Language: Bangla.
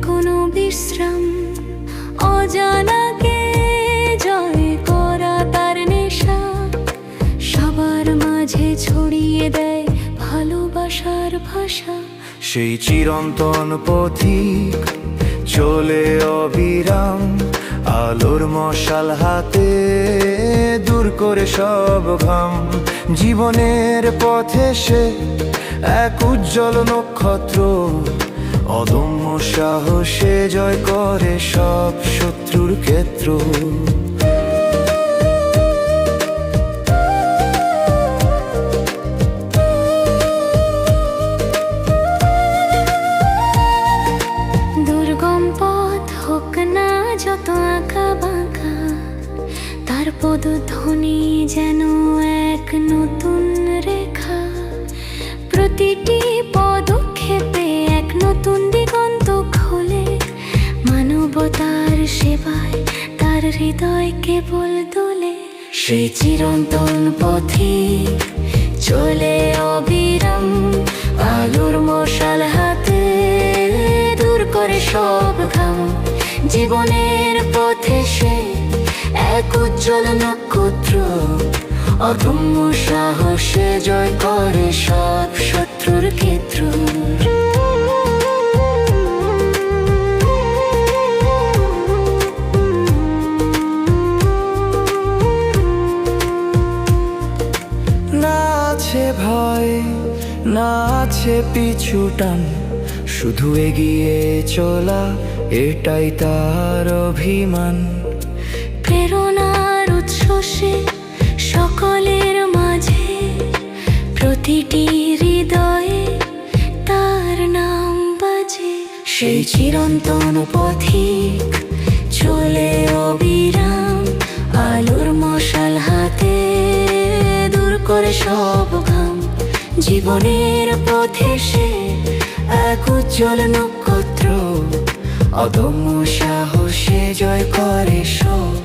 কোনো বিশ্রাম, অজানাকে জয় করা তার নেশা, সবার মাঝে ছড়িয়ে দেয় ভালোবাসার ভাষা। সেই চিরন্তন পথিক চলে অবিরাম, আলোর মশাল হাতে দূর করে সব ঘাম। জীবনের পথে সে এক উজ্জ্বল নক্ষত্র, অদম্য সাহসে জয় করে সব শত্রুর ক্ষেত্র। দুর্গম পথ হোক না যত আঁকা বাঁকা, তার পদধ্বনি যেন এক নতুন রেখা। প্রতিটি পদক্ষেপে এক নতুন দিগন্ত খোলে, মানবতার সেবায় তার হৃদয় কেবল দোলে। সেই চিরন্তন পথিক চলে অবিরাম, আলোর মশাল হাতে দূর করে সব ঘাম। জীবনের পথে সে এক উজ্জ্বল নক্ষত্র, অদম্য সাহসে জয় করে সব শত্রুর ক্ষেত্র। না আছে ভয়, না আছে পিছু টান, শুধু এগিয়ে চলা এটাই তার অভিমান। প্রেরণার উৎস সে সকলের মাঝে, প্রতিটি হৃদয়ে তার নাম বাজে। সেই চিরন্তন পথিক চলে অবিরাম, আলোর মশাল হাতে দূর করে সব ঘাম। জীবনের পথে সে এক উজ্জ্বল নক্ষত্র, অদম্য সাহসে জয় করে সব